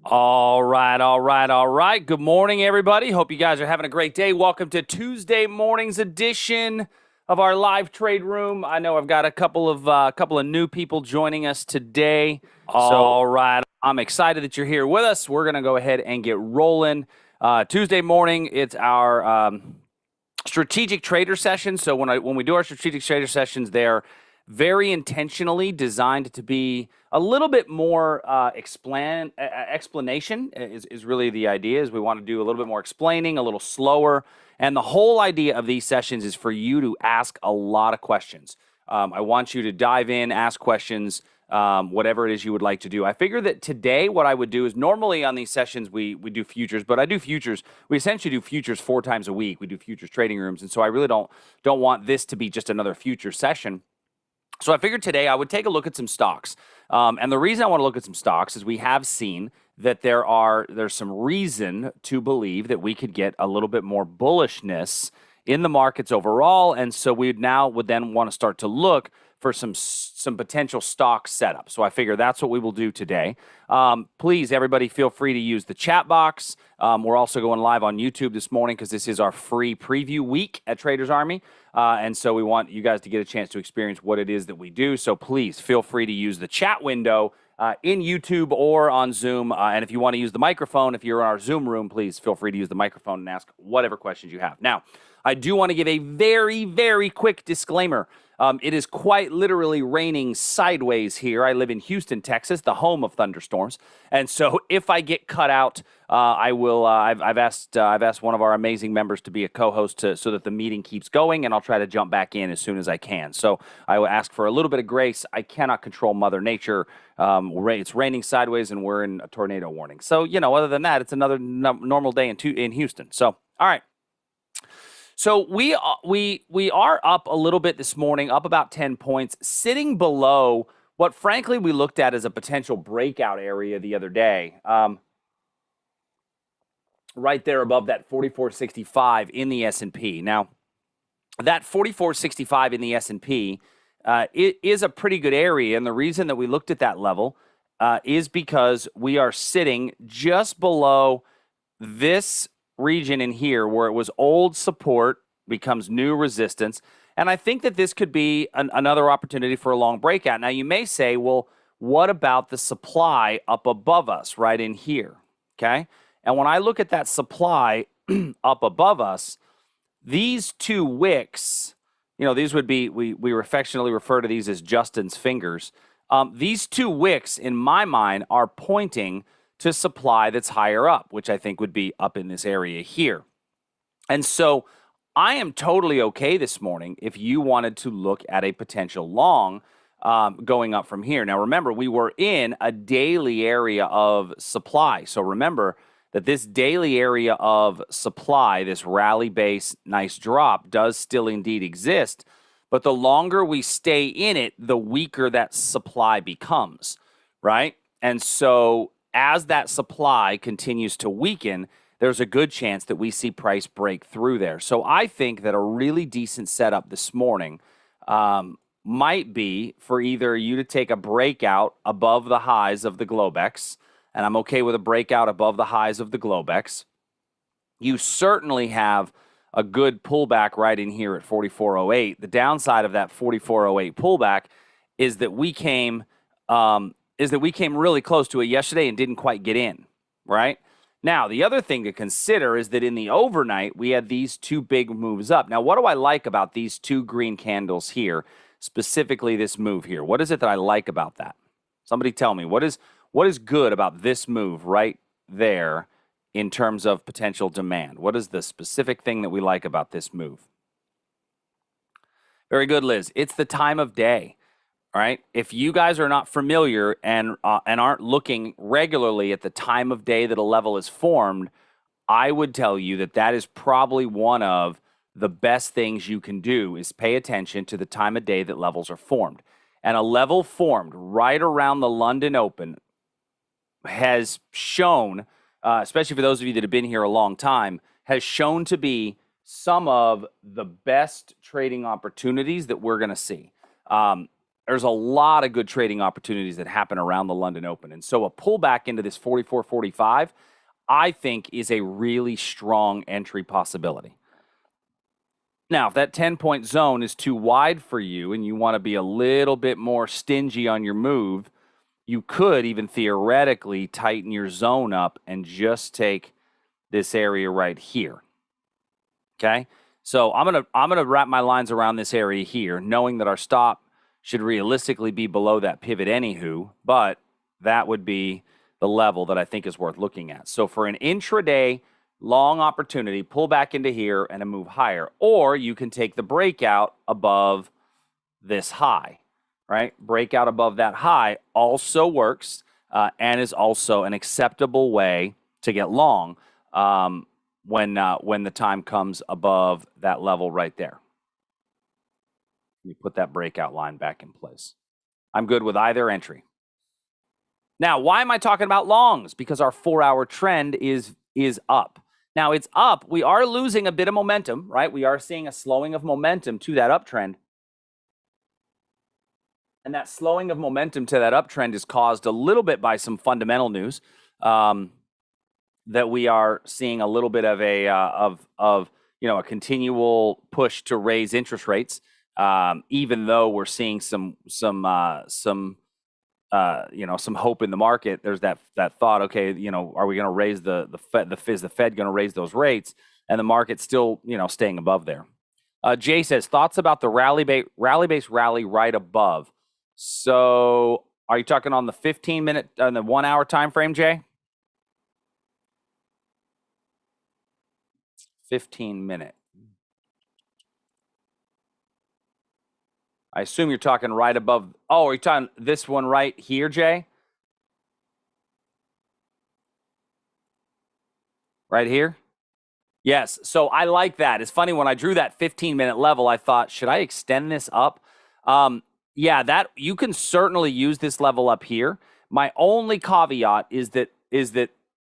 All right, all right, all right. Good morning, everybody. Hope you guys are having a great day. Welcome to Tuesday morning's edition of our live trade room. I know I've got a couple of new people joining us today. All right, I'm excited that you're here with us. We're gonna go ahead and get rolling. Tuesday morning, it's our strategic trader session. So when we do our strategic trader sessions, they're very intentionally designed to be a little bit more explanation is really the idea. Is we want to do a little bit more explaining, a little slower, and the whole idea of these sessions is for you to ask a lot of questions. I want you to dive in, ask questions, whatever it is you would like to do. I figure that today what I would do is normally on these sessions we do futures, but I do futures. We essentially do futures 4 times a week. We do futures trading rooms, and so I really don't want this to be just another future session. So I figured today I would take a look at some stocks. And the reason I want to look at some stocks is we have seen that there's some reason to believe that we could get a little bit more bullishness in the markets overall. And so we would then want to start to look for some potential stock setup. So I figure that's what we will do today. Please, everybody, feel free to use the chat box. We're also going live on YouTube this morning because this is our free preview week at Traders Army. And so we want you guys to get a chance to experience what it is that we do. So please feel free to use the chat window in YouTube or on Zoom. And if you want to use the microphone, if you're in our Zoom room, please feel free to use the microphone and ask whatever questions you have. Now, I do want to give a very, very quick disclaimer. It is quite literally raining sideways here. I live in Houston, Texas, the home of thunderstorms, and so if I get cut out, I will. I've asked one of our amazing members to be a co-host so that the meeting keeps going, and I'll try to jump back in as soon as I can. So I will ask for a little bit of grace. I cannot control Mother Nature. It's raining sideways, and we're in a tornado warning. So other than that, it's another normal day in Houston. So all right. So we are up a little bit this morning, up about 10 points, sitting below what, frankly, we looked at as a potential breakout area the other day, right there above that 44.65 in the S&P. Now, that 44.65 in the S&P it is a pretty good area, and the reason that we looked at that level is because we are sitting just below this region in here where it was old support becomes new resistance. And I think that this could be another opportunity for a long breakout. Now, you may say, well, what about the supply up above us right in here? Okay. And when I look at that supply up above us, these two wicks, these would be, we affectionately refer to these as Justin's fingers. These two wicks, in my mind, are pointing to supply that's higher up, which I think would be up in this area here. And so I am totally okay this morning if you wanted to look at a potential long going up from here. Now, remember, we were in a daily area of supply. So remember that this daily area of supply, this rally base, nice drop, does still indeed exist. But the longer we stay in it, the weaker that supply becomes, right? And so as that supply continues to weaken, there's a good chance that we see price break through there. So I think that a really decent setup this morning might be for either you to take a breakout above the highs of the Globex, and I'm okay with a breakout above the highs of the Globex. You certainly have a good pullback right in here at 44.08. The downside of that 44.08 pullback is that we came really close to it yesterday and didn't quite get in, right? Now, the other thing to consider is that in the overnight, we had these two big moves up. Now, what do I like about these two green candles here, specifically this move here? What is it that I like about that? Somebody tell me, what is good about this move right there in terms of potential demand? What is the specific thing that we like about this move? Very good, Liz. It's the time of day. All right. If you guys are not familiar and aren't looking regularly at the time of day that a level is formed, I would tell you that that is probably one of the best things you can do is pay attention to the time of day that levels are formed. And a level formed right around the London Open has shown, especially for those of you that have been here a long time, has shown to be some of the best trading opportunities that we're going to see. there's a lot of good trading opportunities that happen around the London Open. And so a pullback into this 44.45, I think, is a really strong entry possibility. Now, if that 10-point zone is too wide for you and you want to be a little bit more stingy on your move, you could even theoretically tighten your zone up and just take this area right here. Okay? So I'm gonna wrap my lines around this area here, knowing that our stop should realistically be below that pivot anywho, but that would be the level that I think is worth looking at. So for an intraday long opportunity, pull back into here and a move higher. Or you can take the breakout above this high, right? Breakout above that high also works and is also an acceptable way to get long when the time comes above that level right there. You put that breakout line back in place. I'm good with either entry. Now, why am I talking about longs? Because our 4-hour trend is up. Now, it's up. We are losing a bit of momentum, right? We are seeing a slowing of momentum to that uptrend. And that slowing of momentum to that uptrend is caused a little bit by some fundamental news that we are seeing a little bit of a a continual push to raise interest rates, even though we're seeing some hope in the market. There's that thought, okay, are we going to raise the Fed? Is the Fed going to raise those rates? And the market's still, staying above there. Jay says, thoughts about the rally-based rally right above. So are you talking on the 15-minute, on the 1-hour time frame, Jay? 15-minute. I assume you're talking right above. Oh, are you talking this one right here, Jay? Right here? Yes. So I like that. It's funny, when I drew that 15-minute level, I thought, should I extend this up? Yeah, that you can certainly use this level up here. My only caveat is that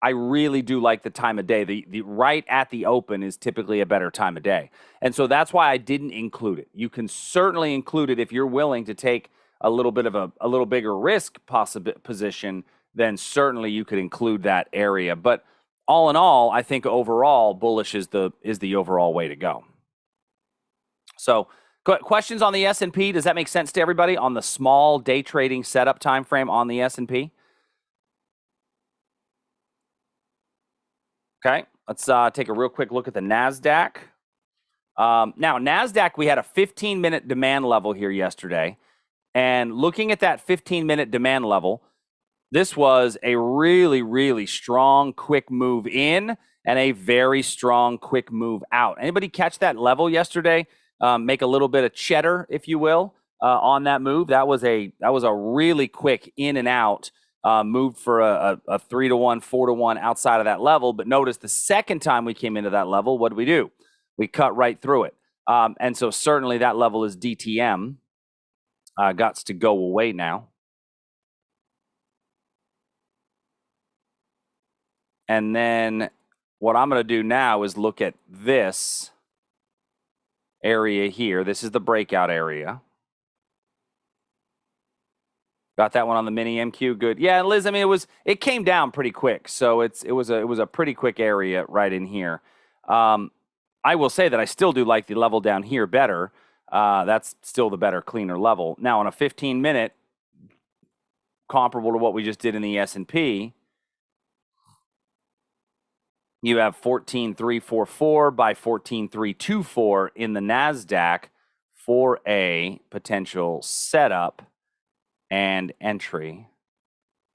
I really do like the time of day. The right at the open is typically a better time of day. And so that's why I didn't include it. You can certainly include it if you're willing to take a little bit of a little bigger risk position, then certainly you could include that area. But all in all, I think overall bullish is the overall way to go. So questions on the S&P? Does that make sense to everybody on the small day trading setup time frame on the S&P? Okay, let's take a real quick look at the NASDAQ. Now, NASDAQ, we had a 15-minute demand level here yesterday. And looking at that 15-minute demand level, this was a really, really strong, quick move in and a very strong, quick move out. Anybody catch that level yesterday? Make a little bit of cheddar, if you will, on that move. That was a really quick in and out. Moved for a 3-to-1, 4-to-1 outside of that level. But notice the second time we came into that level, what did we do? We cut right through it. And so certainly that level is DTM. Gots to go away now. And then what I'm going to do now is look at this area here. This is the breakout area. Got that one on the mini MQ. Good. Yeah, Liz, I mean, it came down pretty quick. So it was a pretty quick area right in here. I will say that I still do like the level down here better. That's still the better, cleaner level. Now on a 15-minute, comparable to what we just did in the S&P, you have 14,344 by 14,324 in the NASDAQ for a potential setup and entry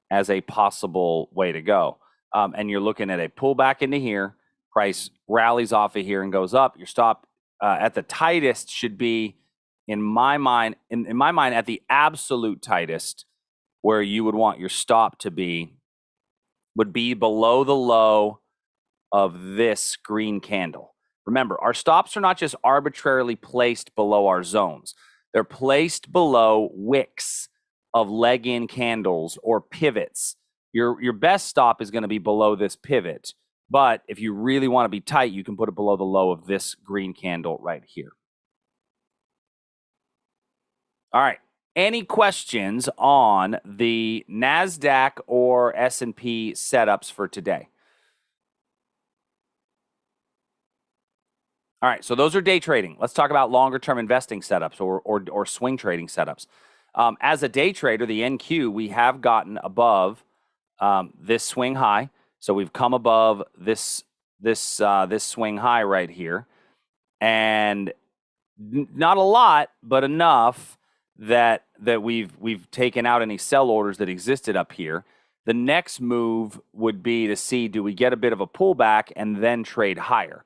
as a possible way to go. And you're looking at a pullback into here, price rallies off of here and goes up. Your stop at the tightest should be, in my mind, at the absolute tightest, where you would want your stop to be, would be below the low of this green candle. Remember, our stops are not just arbitrarily placed below our zones. They're placed below wicks of leg-in candles or pivots. Your best stop is going to be below this pivot. But if you really want to be tight, you can put it below the low of this green candle right here. All right. any questions on the NASDAQ or S&P setups for today? All right, so those are day trading. Let's talk about longer-term investing setups or swing trading setups. As a day trader, the NQ, we have gotten above this swing high. So we've come above this swing high right here, and not a lot, but enough that we've taken out any sell orders that existed up here. The next move would be to see, do we get a bit of a pullback and then trade higher?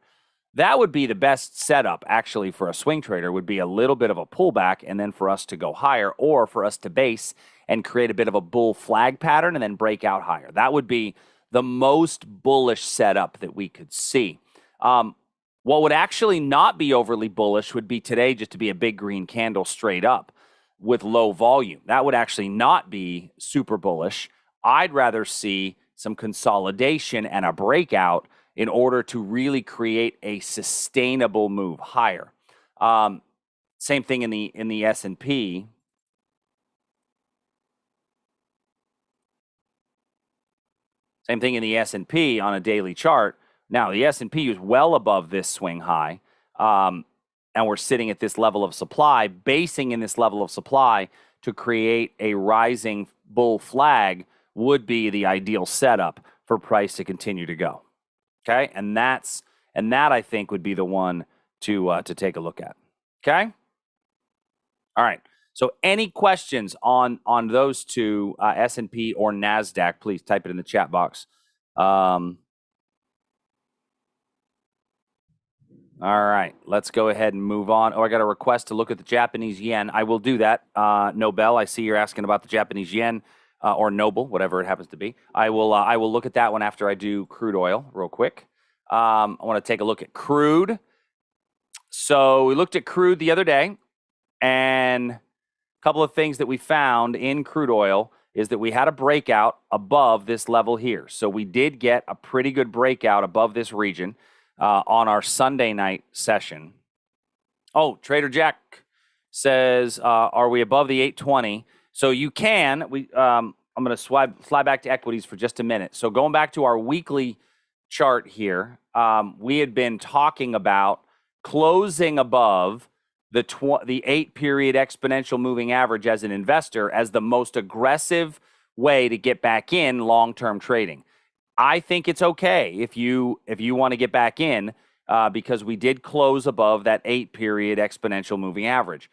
That would be the best setup, actually, for a swing trader, would be a little bit of a pullback and then for us to go higher, or for us to base and create a bit of a bull flag pattern and then break out higher. That would be the most bullish setup that we could see. What would actually not be overly bullish would be today just to be a big green candle straight up with low volume. That would actually not be super bullish. I'd rather see some consolidation and a breakout in order to really create a sustainable move higher. Same thing in the S&P. Same thing in the S&P on a daily chart. Now, the S&P is well above this swing high, and we're sitting at this level of supply, basing in this level of supply to create a rising bull flag would be the ideal setup for price to continue to go. Okay, and that I think would be the one to take a look at. Okay, all right. So, any questions on those two, S&P or NASDAQ? Please type it in the chat box. All right, let's go ahead and move on. Oh, I got a request to look at the Japanese yen. I will do that. Nobel, I see you're asking about the Japanese yen. Or Noble, whatever it happens to be. I will look at that one after I do crude oil real quick. I want to take a look at crude. So we looked at crude the other day, and a couple of things that we found in crude oil is that we had a breakout above this level here. So we did get a pretty good breakout above this region on our Sunday night session. Oh, Trader Jack says, are we above the 820? So you can, I'm going to slide back to equities for just a minute. So going back to our weekly chart here, we had been talking about closing above the 8-period exponential moving average as an investor as the most aggressive way to get back in long-term trading. I think it's okay if you want to get back in because we did close above that 8-period exponential moving average.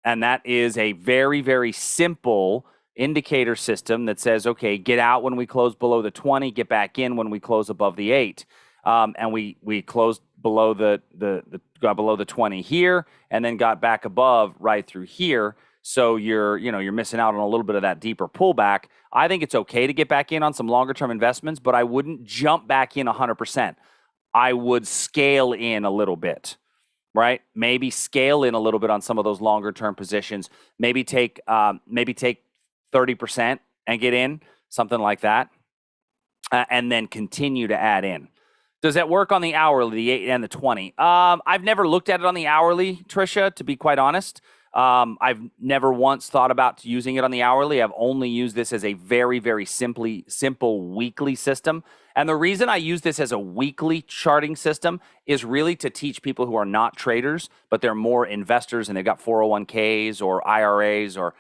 And that is a very, very simple indicator system that says, okay, get out when we close below the 20, get back in when we close above the 8. And we closed below got below the 20 here, and then got back above right through here. So you're missing out on a little bit of that deeper pullback. I think it's okay to get back in on some longer term investments, but I wouldn't jump back in 100%. I would scale in a little bit. Right? Maybe scale in a little bit on some of those longer term positions. Maybe take 30% and get in, something like that, and then continue to add in. Does that work on the hourly, the 8 and the 20? I've never looked at it on the hourly, Trisha, to be quite honest. I've never once thought about using it on the hourly. I've only used this as a very, very simple weekly system. And the reason I use this as a weekly charting system is really to teach people who are not traders, but they're more investors and they've got 401ks or IRAs or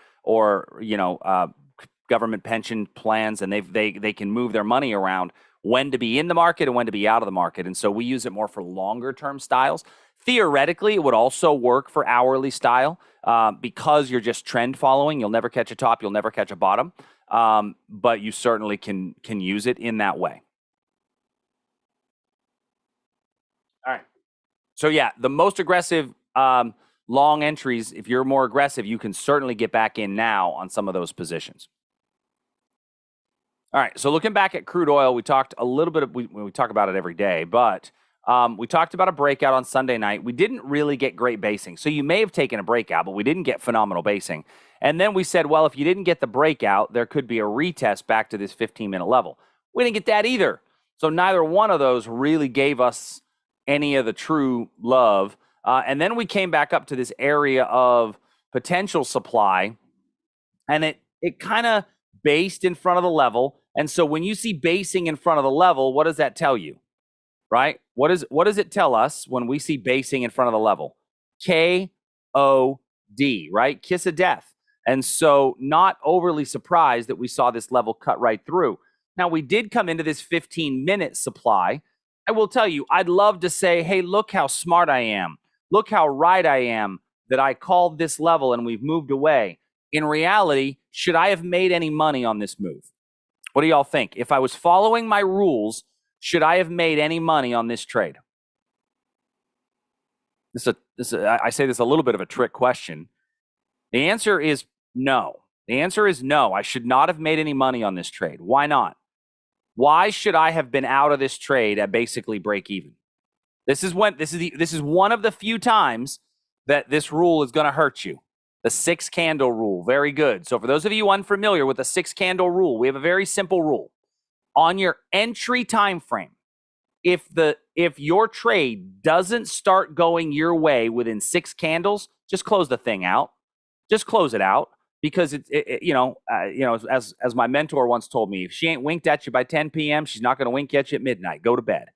government pension plans, and they can move their money around when to be in the market and when to be out of the market. And so we use it more for longer term styles. Theoretically, it would also work for hourly style because you're just trend following. You'll never catch a top. You'll never catch a bottom. But you certainly can use it in that way. All right. So yeah, the most aggressive long entries, if you're more aggressive, you can certainly get back in now on some of those positions. All right. So looking back at crude oil, we talked a little bit. We talk about it every day, but we talked about a breakout on Sunday night. We didn't really get great basing. So you may have taken a breakout, but we didn't get phenomenal basing. And then we said, well, if you didn't get the breakout, there could be a retest back to this 15-minute level. We didn't get that either. So neither one of those really gave us any of the true love. And then we came back up to this area of potential supply, and it kind of based in front of the level. And so when you see basing in front of the level, what does that tell you? Right? What does it tell us when we see basing in front of the level? KOD, right? Kiss of death. And so not overly surprised that we saw this level cut right through. Now, we did come into this 15-minute supply. I will tell you, I'd love to say, hey, look how smart I am. Look how right I am that I called this level and we've moved away. In reality, should I have made any money on this move? What do y'all think? If I was following my rules, should I have made any money on this trade? I say this a little bit of a trick question. The answer is no. The answer is no. I should not have made any money on this trade. Why not? Why should I have been out of this trade at basically break even? This is one of the few times that this rule is going to hurt you. The 6 candle rule. Very good. So for those of you unfamiliar with the 6 candle rule, we have a very simple rule. On your entry time frame, if your trade doesn't start going your way within 6 candles, just close the thing out. Just close it out, because as my mentor once told me, if she ain't winked at you by 10 p.m., she's not going to wink at you at midnight. Go to bed.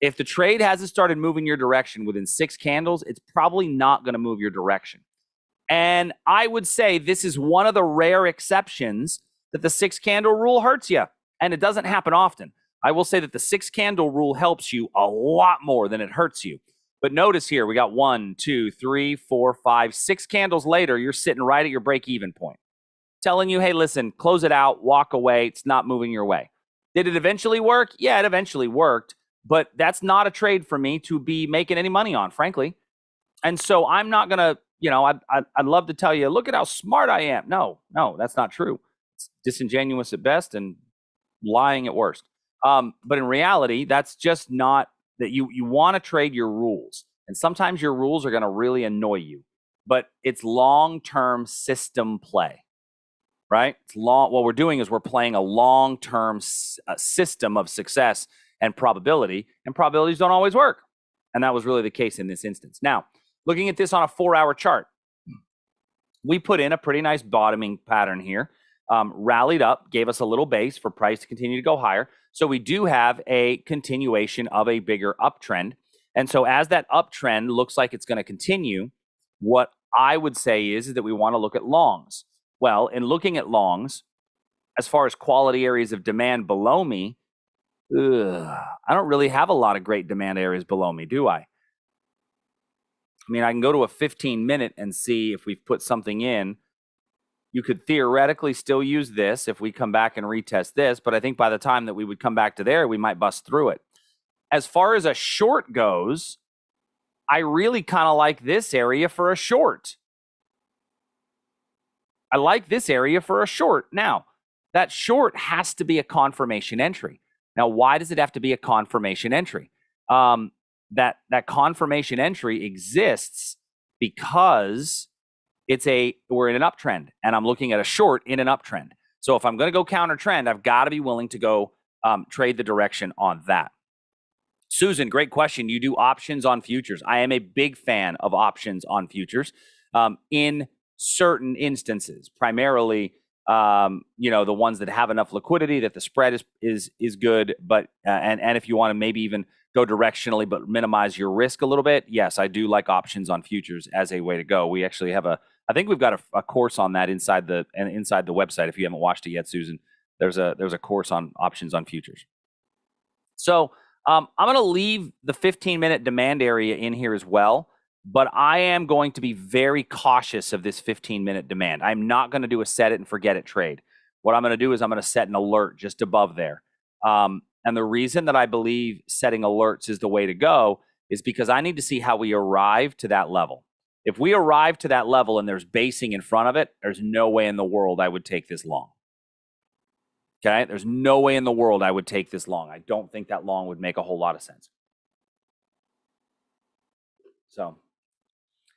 If the trade hasn't started moving your direction within 6 candles, it's probably not going to move your direction. And I would say this is one of the rare exceptions that the 6 candle rule hurts you. And it doesn't happen often. I will say that the 6 candle rule helps you a lot more than it hurts you. But notice here, we got 1, 2, 3, 4, 5, 6 candles later, you're sitting right at your break-even point. Telling you, hey, listen, close it out, walk away. It's not moving your way. Did it eventually work? Yeah, it eventually worked. But that's not a trade for me to be making any money on, frankly. And so I'm not going to, I'd love to tell you, look at how smart I am. No, that's not true. It's disingenuous at best and lying at worst. But in reality, that's just not that you want to trade your rules. And sometimes your rules are going to really annoy you. But it's long-term system play, right? What we're doing is we're playing a long-term system of success and probability. And probabilities don't always work. And that was really the case in this instance. Now, looking at this on a 4-hour chart, we put in a pretty nice bottoming pattern here. Rallied up, gave us a little base for price to continue to go higher. So we do have a continuation of a bigger uptrend. And so as that uptrend looks like it's going to continue, what I would say is that we want to look at longs. Well, in looking at longs, as far as quality areas of demand below me, I don't really have a lot of great demand areas below me, do I? I mean, I can go to a 15-minute and see if we've put something in. You could theoretically still use this if we come back and retest this, but I think by the time that we would come back to there, we might bust through it. As far as a short goes, I really kind of like this area for a short. I like this area for a short. Now, that short has to be a confirmation entry. Now, why does it have to be a confirmation entry? That confirmation entry exists because we're in an uptrend, and I'm looking at a short in an uptrend. So if I'm going to go counter trend, I've got to be willing to go trade the direction on that. Susan, great question. You do options on futures. I am a big fan of options on futures in certain instances, primarily the ones that have enough liquidity that the spread is good, but and if you want to maybe even go directionally but minimize your risk a little bit, yes, I do like options on futures as a way to go. We actually have I think we've got a course on that inside the website. If you haven't watched it yet, Susan, there's a course on options on futures. So I'm going to leave the 15-minute demand area in here as well, but I am going to be very cautious of this 15-minute demand. I'm not going to do a set it and forget it trade. What I'm going to do is I'm going to set an alert just above there. And the reason that I believe setting alerts is the way to go is because I need to see how we arrive to that level. If we arrive to that level and there's basing in front of it, there's no way in the world I would take this long. Okay? There's no way in the world I would take this long. I don't think that long would make a whole lot of sense. So,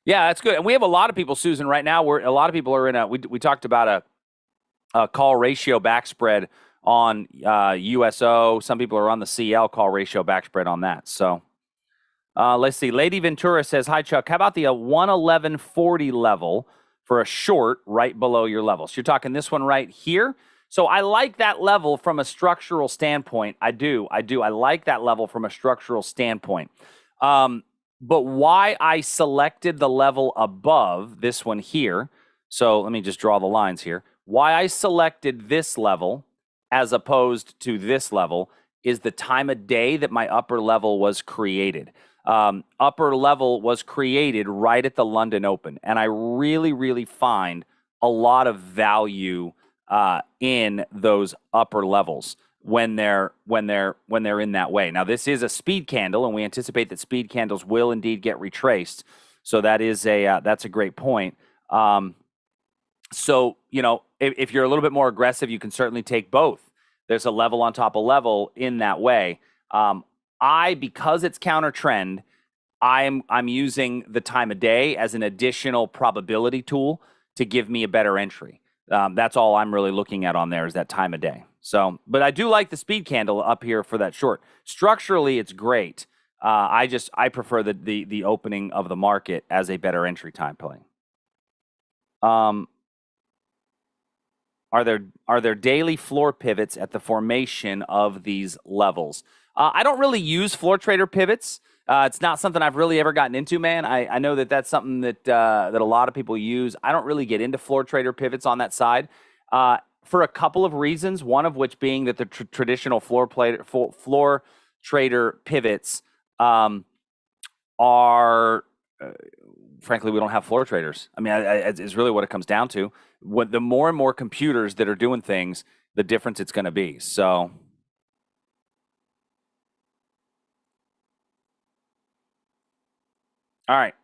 yeah, that's good. And we have a lot of people, Susan, right now. A lot of people are in we talked about a call ratio back spread on USO. Some people are on the CL call ratio back spread on that. So, Let's see. Lady Ventura says, hi, Chuck. How about the 111.40 level for a short right below your level? So you're talking this one right here. So I like that level from a structural standpoint. I do. I like that level from a structural standpoint. But why I selected the level above this one here, so let me just draw the lines here. Why I selected this level as opposed to this level is the time of day that my upper level was created. Upper level was created right at the London Open, and I really, really find a lot of value in those upper levels when they're in that way. Now, this is a speed candle, and we anticipate that speed candles will indeed get retraced. So that is that's a great point. So if you're a little bit more aggressive, you can certainly take both. There's a level on top of level in that way. Because it's counter trend, I'm using the time of day as an additional probability tool to give me a better entry. That's all I'm really looking at on there is that time of day. So, but I do like the speed candle up here for that short. Structurally, it's great. I prefer the opening of the market as a better entry time play. Are there daily floor pivots at the formation of these levels? I don't really use floor trader pivots. It's not something I've really ever gotten into, man. I know that that's something that a lot of people use. I don't really get into floor trader pivots on that side for a couple of reasons. One of which being that the traditional floor trader pivots are frankly, we don't have floor traders. I mean, it's really what it comes down to. The more and more computers that are doing things, the difference it's going to be. So, all right.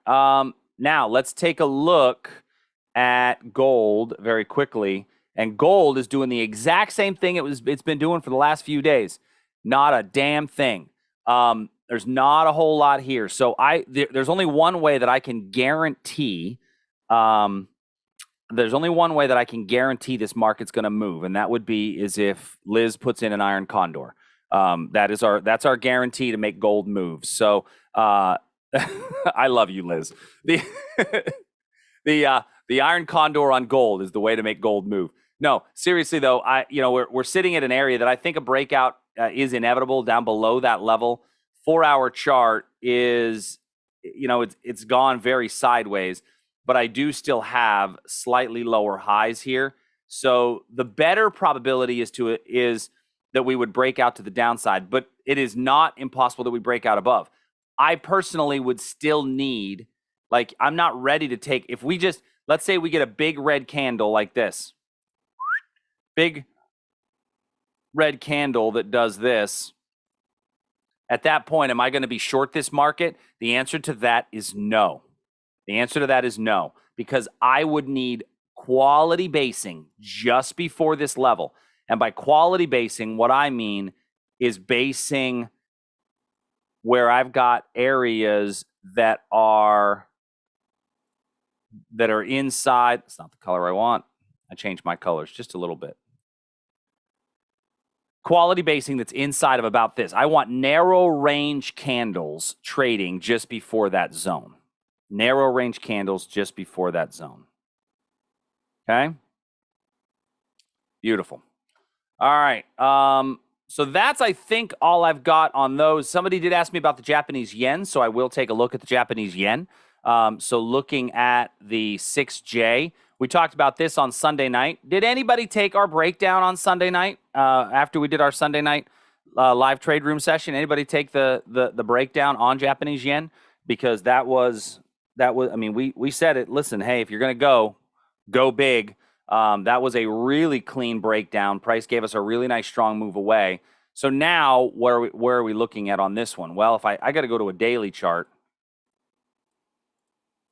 Now let's take a look at gold very quickly. And gold is doing the exact same thing it's been doing for the last few days. Not a damn thing. There's not a whole lot here. So there's only one way that I can guarantee. There's only one way that I can guarantee this market's going to move, and that would be is if Liz puts in an iron condor. That's our guarantee to make gold move. So I love you, Liz. The iron condor on gold is the way to make gold move. No, seriously though, we're sitting at an area that I think a breakout is inevitable down below that level. 4-hour chart is, it's gone very sideways, but I do still have slightly lower highs here. So the better probability is that we would break out to the downside, but it is not impossible that we break out above. I personally would still need, I'm not ready to take, if we just, let's say we get a big red candle like this, big red candle that does this. At that point, am I going to be short this market? The answer to that is no. The answer to that is no, because I would need quality basing just before this level. And by quality basing, what I mean is basing where I've got areas that are inside. It's not the color I want. I changed my colors just a little bit. Quality basing that's inside of about this. I want narrow range candles trading just before that zone. Narrow range candles just before that zone. Okay? Beautiful. All right. So that's, I think, all I've got on those. Somebody did ask me about the Japanese yen, so I will take a look at the Japanese yen. So looking at the 6J, we talked about this on Sunday night. Did anybody take our breakdown on Sunday night after we did our Sunday night live trade room session? Anybody take the breakdown on Japanese yen? Because that was, I mean, we said it. Listen, hey, if you're going to go big. That was a really clean breakdown. Price gave us a really nice strong move away. So now where are we looking at on this one? Well, if I got to go to a daily chart.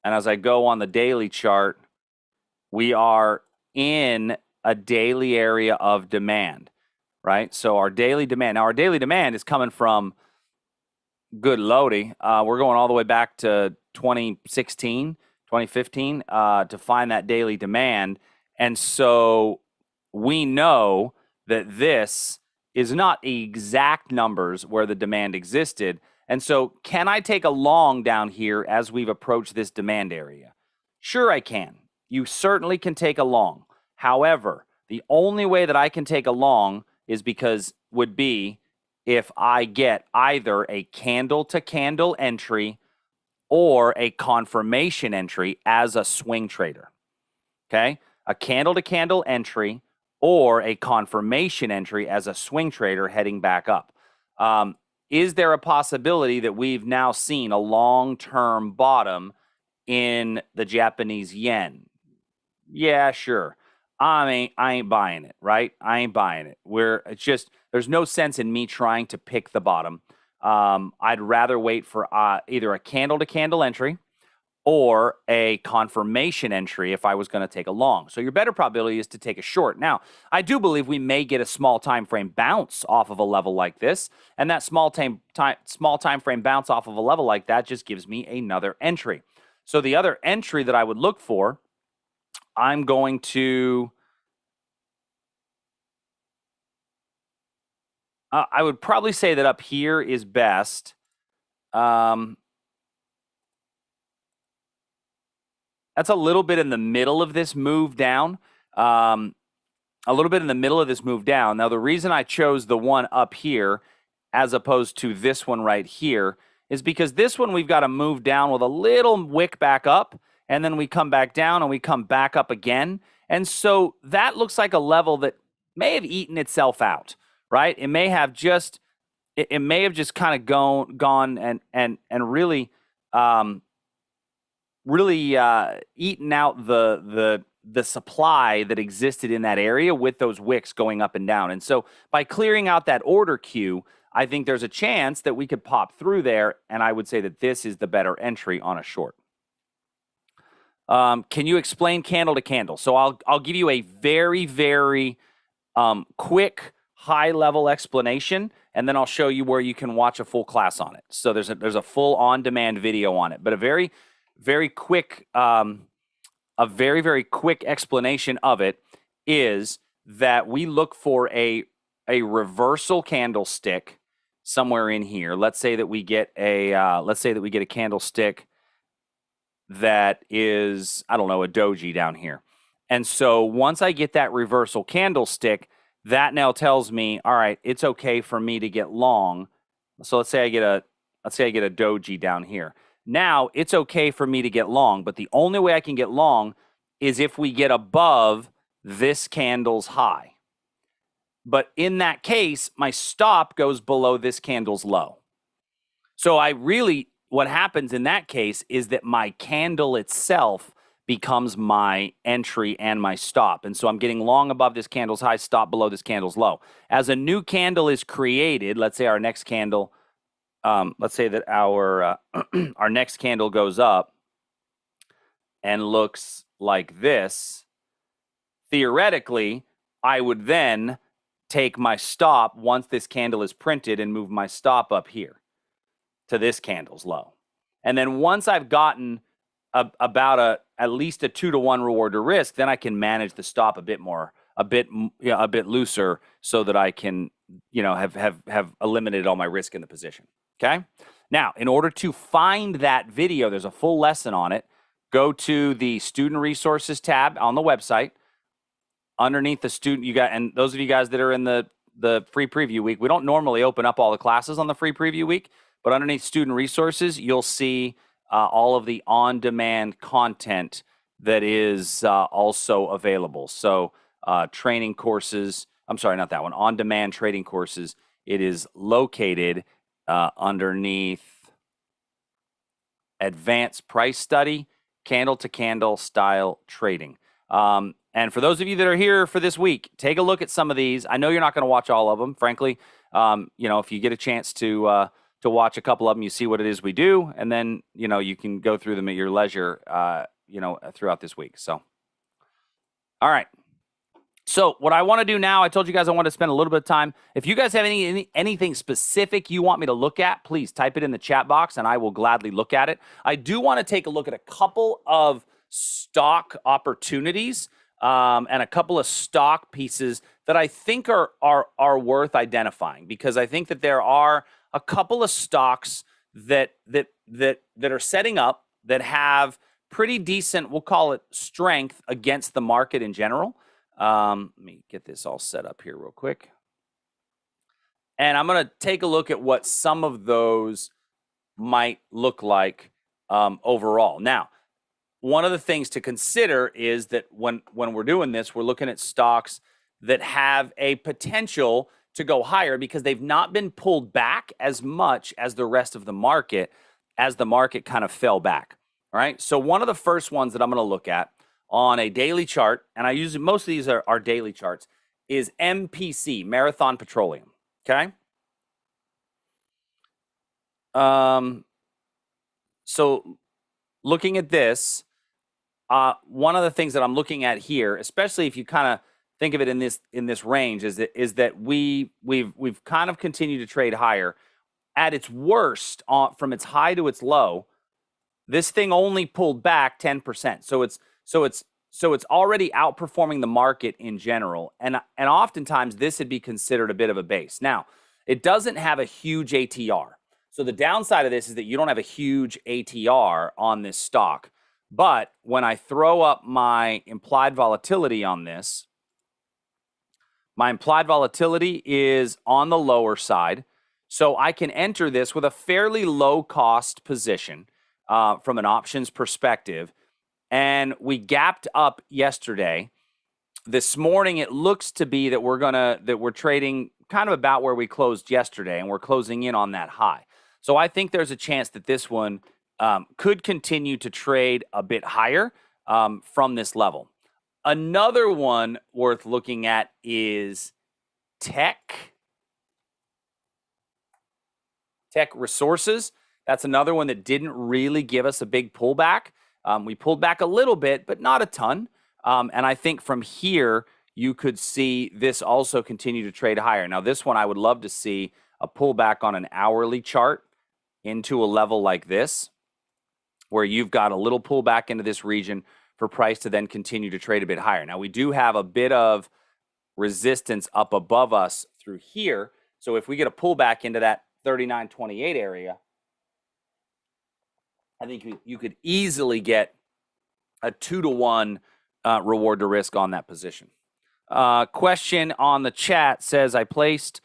And as I go on the daily chart, we are in a daily area of demand, right? So our daily demand. Now, our daily demand is coming from, good Lodi, we're going all the way back to 2016, 2015 to find that daily demand. And so we know that this is not exact numbers where the demand existed. And so can I take a long down here as we've approached this demand area? Sure, I can. You certainly can take a long. However, the only way that I can take a long would be if I get either a candle to candle entry or a confirmation entry as a swing trader. Okay? A candle to candle entry or a confirmation entry as a swing trader heading back up. Is there a possibility that we've now seen a long-term bottom in the Japanese yen? Yeah, sure. I ain't buying it, right? I ain't buying it. There's no sense in me trying to pick the bottom. I'd rather wait for either a candle to candle entry or a confirmation entry if I was going to take a long. So your better probability is to take a short. Now, I do believe we may get a small time frame bounce off of a level like this, and that small time frame bounce off of a level like that just gives me another entry. So the other entry that I would look for, I'm going to I would probably say that up here is best. That's a little bit in the middle of this move down. Now, the reason I chose the one up here as opposed to this one right here is because this one we've got to move down with a little wick back up, and then we come back down and we come back up again. And so that looks like a level that may have eaten itself out, right? It may have just kind of gone and really eaten out the supply that existed in that area with those wicks going up and down. And so by clearing out that order queue, I think there's a chance that we could pop through there, and I would say that this is the better entry on a short. Can you explain candle to candle? So I'll give you a very, very quick, high-level explanation, and then I'll show you where you can watch a full class on it. So there's a full on-demand video on it, but a very, very quick explanation of it is that we look for a reversal candlestick somewhere in here. Let's say that we get a candlestick that is, I don't know, a doji down here. And so once I get that reversal candlestick, that now tells me, all right, it's okay for me to get long. So let's say I get a doji down here. Now it's okay for me to get long, but the only way I can get long is if we get above this candle's high. But in that case, my stop goes below this candle's low. So what happens in that case is that my candle itself becomes my entry and my stop. And so I'm getting long above this candle's high, stop below this candle's low. As a new candle is created, let's say our next candle, let's say that our next candle goes up and looks like this. Theoretically, I would then take my stop once this candle is printed and move my stop up here to this candle's low. And then once I've gotten about at least a 2-to-1 reward to risk, then I can manage the stop a bit looser so that I can, have eliminated all my risk in the position. Okay. Now, in order to find that video, there's a full lesson on it. Go to the student resources tab on the website. Underneath the student, and those of you guys that are in the free preview week, we don't normally open up all the classes on the free preview week, but underneath student resources, you'll see all of the on-demand content that is also available. So training courses, I'm sorry, not that one, on-demand trading courses, it is located underneath advanced price study, candle-to-candle style trading. And for those of you that are here for this week, take a look at some of these. I know you're not going to watch all of them, frankly. If you get a chance to watch a couple of them, you see what it is we do, and then you can go through them at your leisure, throughout this week. So, all right. So what I want to do now, I told you guys I want to spend a little bit of time. If you guys have anything specific you want me to look at, please type it in the chat box, and I will gladly look at it. I do want to take a look at a couple of stock opportunities and a couple of stock pieces that I think are worth identifying, because I think that there are a couple of stocks that are setting up, that have pretty decent, we'll call it, strength against the market in general. Let me get this all set up here real quick. And I'm going to take a look at what some of those might look like overall. Now, one of the things to consider is that when we're doing this, we're looking at stocks that have a potential to go higher because they've not been pulled back as much as the rest of the market as the market kind of fell back. All right. So one of the first ones that I'm going to look at on a daily chart, and I use most of these are daily charts, is MPC, Marathon Petroleum. Okay. So looking at this, one of the things that I'm looking at here, especially if you kind of think of it in this range, is that we've kind of continued to trade higher. At its worst, from its high to its low, this thing only pulled back 10%. So it's already outperforming the market in general, and oftentimes this would be considered a bit of a base. Now, it doesn't have a huge ATR. So the downside of this is that you don't have a huge ATR on this stock. But when I throw up my implied volatility on this, my implied volatility is on the lower side. So I can enter this with a fairly low cost position from an options perspective. And we gapped up yesterday. This morning, it looks to be that we're trading kind of about where we closed yesterday, and we're closing in on that high. So I think there's a chance that this one could continue to trade a bit higher from this level. Another one worth looking at is Tech Resources. That's another one that didn't really give us a big pullback. We pulled back a little bit, but not a ton. And I think from here, you could see this also continue to trade higher. Now, this one I would love to see a pullback on an hourly chart into a level like this, where you've got a little pullback into this region for price to then continue to trade a bit higher. Now, we do have a bit of resistance up above us through here. So if we get a pullback into that 39.28 area, I think you could easily get a 2-to-1 reward to risk on that position. Question on the chat says, I placed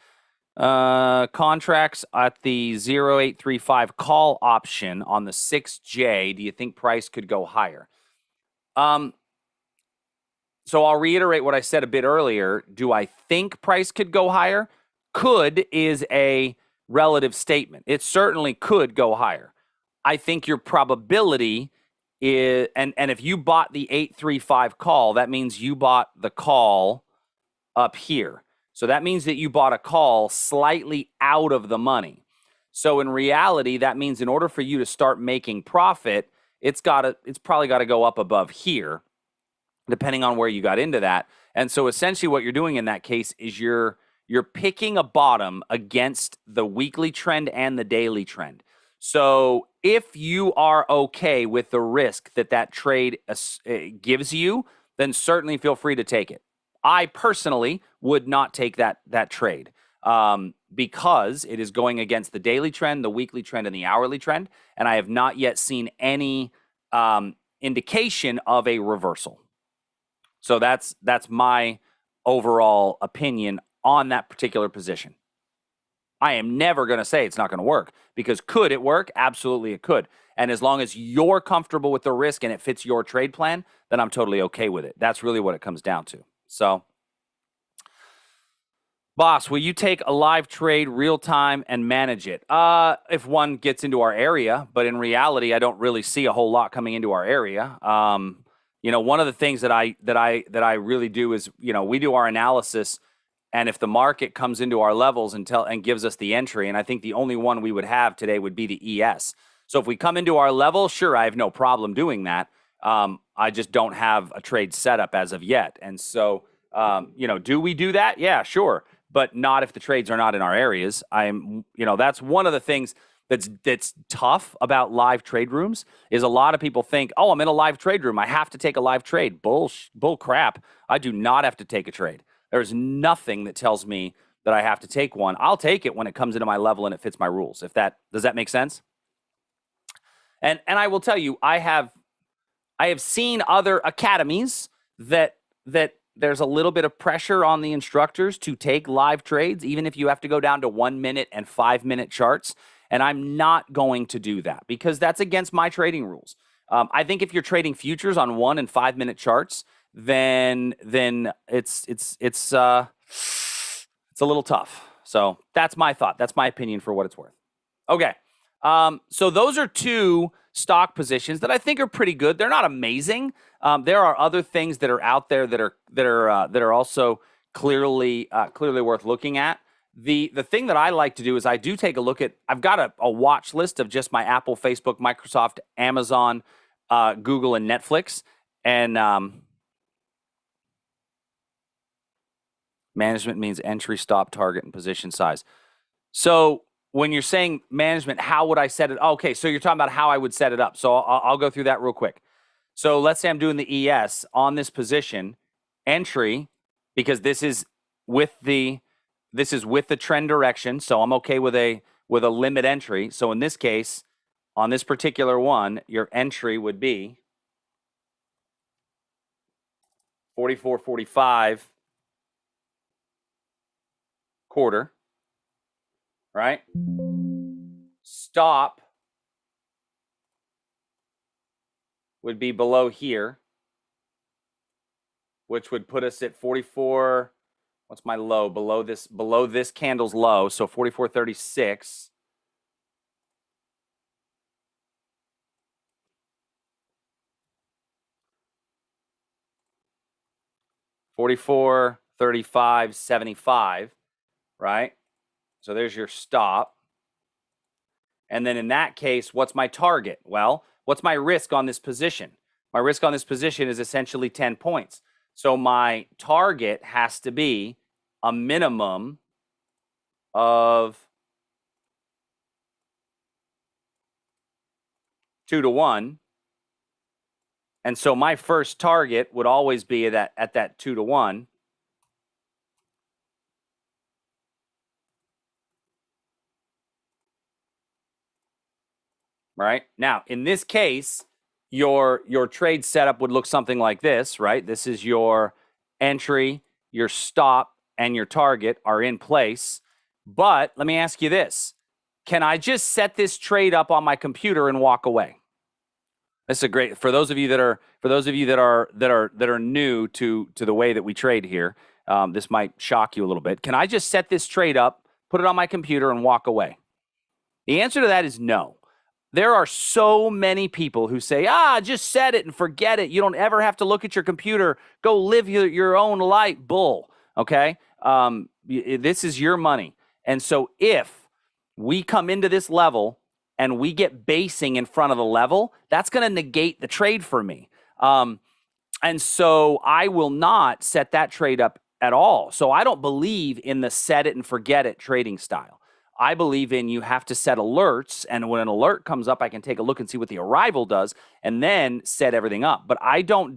contracts at the 0835 call option on the 6J. Do you think price could go higher? So I'll reiterate what I said a bit earlier. Do I think price could go higher? Could is a relative statement. It certainly could go higher. I think your probability is, and if you bought the 835 call, that means you bought the call up here. So that means that you bought a call slightly out of the money. So in reality, that means in order for you to start making profit, it's probably got to go up above here, depending on where you got into that. And so essentially what you're doing in that case is you're picking a bottom against the weekly trend and the daily trend. So if you are okay with the risk that trade gives you, then certainly feel free to take it. I personally would not take that trade because it is going against the daily trend, the weekly trend, and the hourly trend, and I have not yet seen any indication of a reversal. So that's my overall opinion on that particular position. I am never going to say it's not going to work, because could it work? Absolutely it could. And as long as you're comfortable with the risk and it fits your trade plan, then I'm totally okay with it. That's really what it comes down to. So, boss, will you take a live trade real time and manage it? If one gets into our area, but in reality, I don't really see a whole lot coming into our area. One of the things that I really do is, we do our analysis, and if the market comes into our levels and gives us the entry, and I think the only one we would have today would be the ES. So if we come into our level, sure, I have no problem doing that. I just don't have a trade setup as of yet. And so, do we do that? Yeah, sure. But not if the trades are not in our areas. That's one of the things that's tough about live trade rooms, is a lot of people think, oh, I'm in a live trade room, I have to take a live trade. Bull crap. I do not have to take a trade. There's nothing that tells me that I have to take one. I'll take it when it comes into my level and it fits my rules. Does that make sense? And I will tell you, I have seen other academies that there's a little bit of pressure on the instructors to take live trades, even if you have to go down to 1 minute and 5 minute charts. And I'm not going to do that because that's against my trading rules. I think if you're trading futures on 1 and 5 minute charts, then it's a little tough. So that's my thought. That's my opinion for what it's worth. Okay. So those are two stock positions that I think are pretty good. They're not amazing. There are other things that are out there that are also clearly worth looking at. The thing that I like to do is I do take a look at. I've got a watch list of just my Apple, Facebook, Microsoft, Amazon, Google, and Netflix, and management means entry, stop, target, and position size. So when you're saying management, how would I set it? Okay, so you're talking about how I would set it up. So I'll go through that real quick. So let's say I'm doing the ES on this position, entry, because this is with the trend direction. So I'm okay with a limit entry. So in this case, on this particular one, your entry would be 44.45 quarter, right? Stop would be below here, which would put us at 44. What's my low? Below this candle's low. So 44.36. $44.35.75, right? So there's your stop. And then in that case, what's my target? Well, what's my risk on this position? My risk on this position is essentially 10 points. So my target has to be a minimum of 2 to 1. And so my first target would always be at that 2 to 1. Right? Now, in this case, your trade setup would look something like this, right? This is your entry, your stop, and your target are in place. But let me ask you this. Can I just set this trade up on my computer and walk away? This is a great for those of you that are new to the way that we trade here. This might shock you a little bit. Can I just set this trade up, put it on my computer, and walk away? The answer to that is no. There are so many people who say, just set it and forget it. You don't ever have to look at your computer. Go live your own life. Bull. Okay? This is your money. And so if we come into this level and we get basing in front of the level, that's going to negate the trade for me. And so I will not set that trade up at all. So I don't believe in the set it and forget it trading style. I believe in you have to set alerts, and when an alert comes up, I can take a look and see what the arrival does and then set everything up. But I don't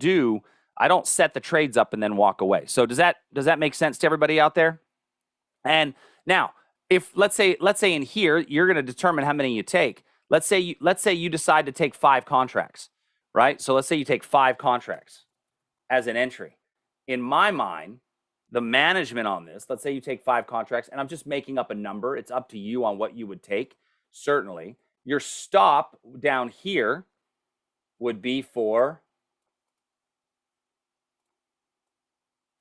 set the trades up and then walk away. So does that make sense to everybody out there? And now, if let's say in here you're going to determine how many you take. Let's say you decide to take 5 contracts, right? So let's say you take 5 contracts as an entry. In my mind, the management on this, let's say you take 5 contracts, and I'm just making up a number. It's up to you on what you would take, certainly. Your stop down here would be for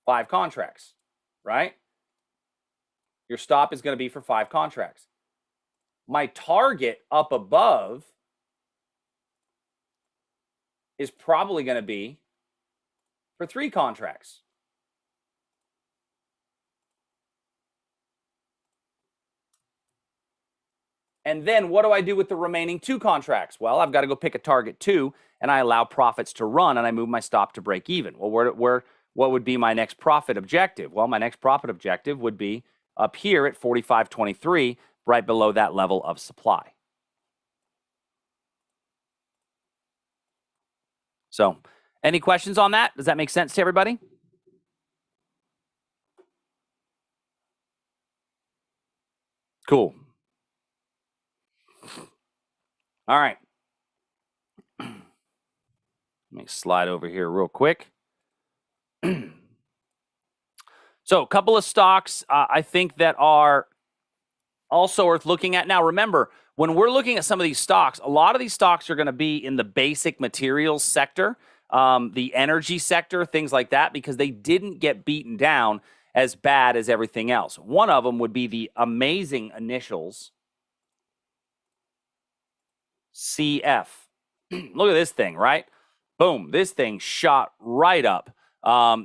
5 contracts, right? Your stop is going to be for 5 contracts. My target up above is probably going to be for 3 contracts. And then what do I do with the remaining 2 contracts? Well, I've got to go pick a target 2, and I allow profits to run, and I move my stop to break even. Well, what would be my next profit objective? Well, my next profit objective would be up here at 45.23, right below that level of supply. So, any questions on that? Does that make sense to everybody? Cool. All right. Let me slide over here real quick. So a couple of stocks I think that are also worth looking at. Now, remember, when we're looking at some of these stocks, a lot of these stocks are going to be in the basic materials sector, the energy sector, things like that, because they didn't get beaten down as bad as everything else. One of them would be the amazing initials, CF. Look at this thing, right? Boom! This thing shot right up.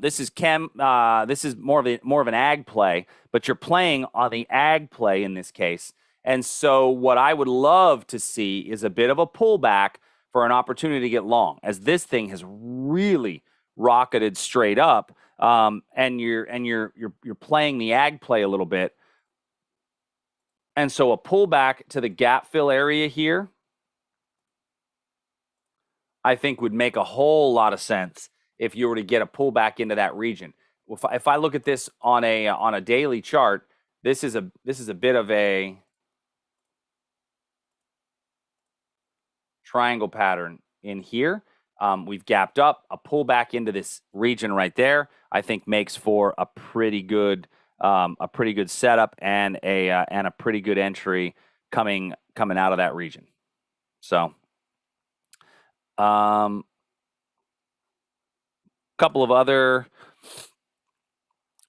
This is This is more of an ag play, but you're playing on the ag play in this case. And so, what I would love to see is a bit of a pullback for an opportunity to get long, as this thing has really rocketed straight up. And you're playing the ag play a little bit. And so, a pullback to the gap fill area here, I think would make a whole lot of sense if you were to get a pullback into that region. If I look at this on a daily chart, this is a bit of a triangle pattern in here. We've gapped up. A pullback into this region right there, I think, makes for a pretty good setup and a pretty good entry coming out of that region. So. Couple of other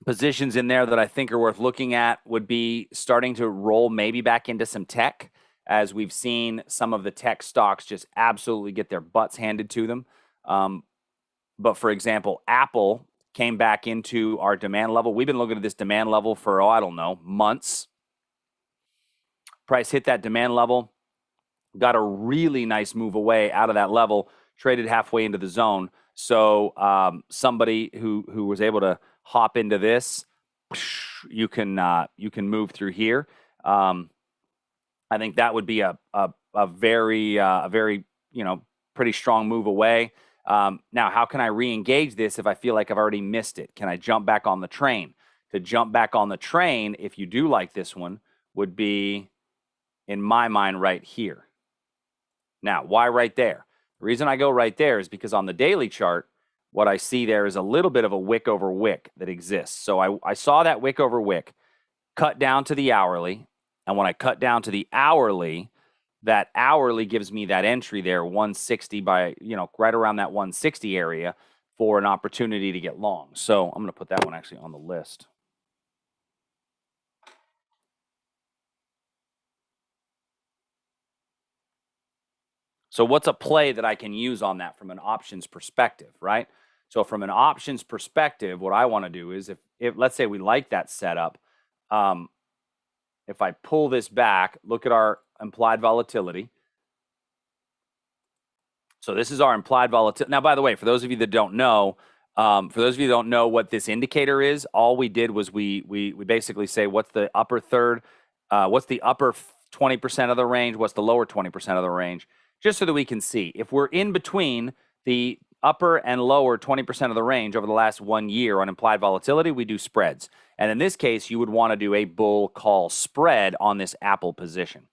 positions in there that I think are worth looking at would be starting to roll maybe back into some tech, as we've seen some of the tech stocks just absolutely get their butts handed to them. But for example, Apple came back into our demand level. We've been looking at this demand level for, I don't know, months. Price hit that demand level, got a really nice move away out of that level, traded halfway into the zone. So somebody who was able to hop into this, you can move through here. I think that would be a very pretty strong move away. Now, how can I re-engage this if I feel like I've already missed it? Can I jump back on the train? To jump back on the train, if you do like this one, would be, in my mind, right here. Now, why right there? The reason I go right there is because on the daily chart, what I see there is a little bit of a wick over wick that exists. So I saw that wick over wick cut down to the hourly. And when I cut down to the hourly, that hourly gives me that entry there, 160 by, right around that 160 area for an opportunity to get long. So I'm going to put that one actually on the list. So what's a play that I can use on that from an options perspective, right? So from an options perspective, what I want to do is if let's say we like that setup, if I pull this back, look at our implied volatility. So this is our implied volatility. Now, by the way, for those of you that don't know, what this indicator is, all we did was we basically say what's the upper third, what's the upper 20% of the range, what's the lower 20% of the range, just so that we can see. If we're in between the upper and lower 20% of the range over the last 1 year on implied volatility, we do spreads. And in this case, you would want to do a bull call spread on this Apple position.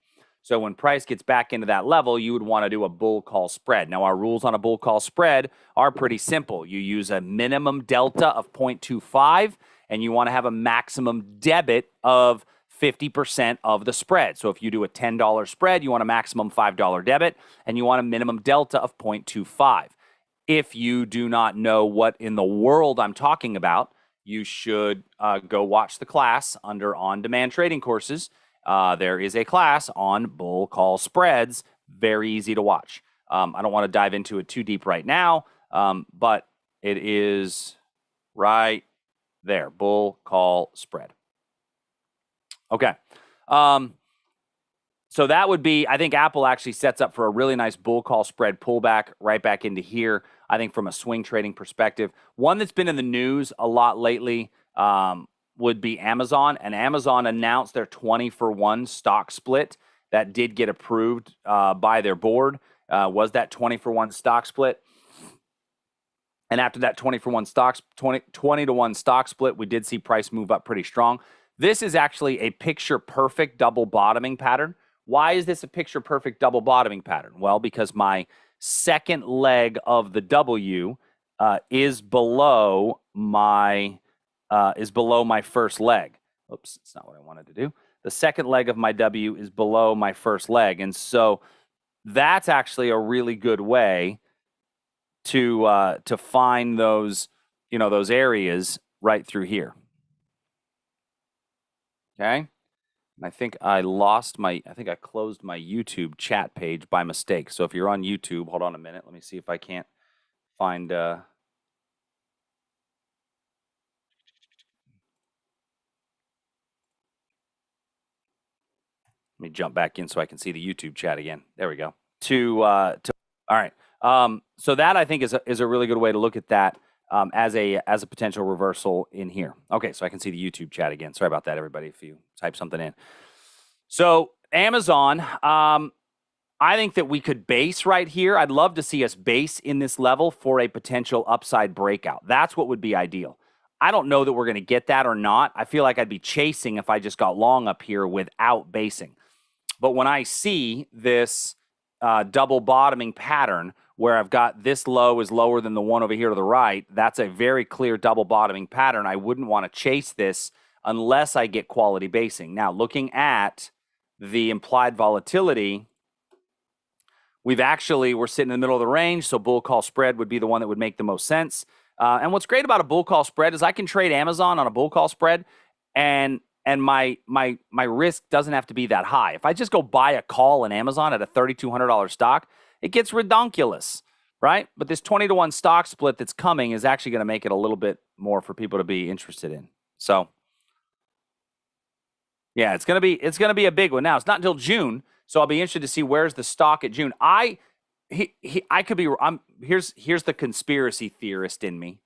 So when price gets back into that level, you would want to do a bull call spread. Now, our rules on a bull call spread are pretty simple. You use a minimum delta of 0.25, and you want to have a maximum debit of 50% of the spread. So if you do a $10 spread, you want a maximum $5 debit, and you want a minimum delta of 0.25. If you do not know what in the world I'm talking about, you should go watch the class under OnDemand Trading Courses. There is a class on bull call spreads, very easy to watch. I don't want to dive into it too deep right now, but it is right there, bull call spread. Okay. So that would be, I think Apple actually sets up for a really nice bull call spread pullback right back into here, I think, from a swing trading perspective. One that's been in the news a lot lately would be Amazon. And Amazon announced their 20-for-1 stock split that did get approved by their board. Was that 20-for-1 stock split? And after that 20-for-1 stocks, 20-to-1 stock split, we did see price move up pretty strong. This is actually a picture-perfect double bottoming pattern. Why is this a picture-perfect double bottoming pattern? Well, because my second leg of the W is below my first leg. Oops, that's not what I wanted to do. The second leg of my W is below my first leg, and so that's actually a really good way to find those, those areas right through here. Okay. And I think I closed my YouTube chat page by mistake. So if you're on YouTube, hold on a minute. Let me see if I can't find. Let me jump back in so I can see the YouTube chat again. There we go. All right. So that I think is a really good way to look at that as a potential reversal in here. Okay, so I can see the YouTube chat again. Sorry about that, everybody, if you type something in. So Amazon, I think that we could base right here. I'd love to see us base in this level for a potential upside breakout. That's what would be ideal. I don't know that we're going to get that or not. I feel like I'd be chasing if I just got long up here without basing. But when I see this double bottoming pattern where I've got this low is lower than the one over here to the right, that's a very clear double bottoming pattern. I wouldn't want to chase this unless I get quality basing. Now, looking at the implied volatility, we're sitting in the middle of the range, so bull call spread would be the one that would make the most sense. And what's great about a bull call spread is I can trade Amazon on a bull call spread, and my risk doesn't have to be that high. If I just go buy a call in Amazon at a $3,200 stock, it gets redonkulous, right? But this 20-to-1 stock split that's coming is actually going to make it a little bit more for people to be interested in. So, yeah, it's gonna be a big one. Now, it's not until June, so I'll be interested to see where's the stock at June. I could be. Here's the conspiracy theorist in me.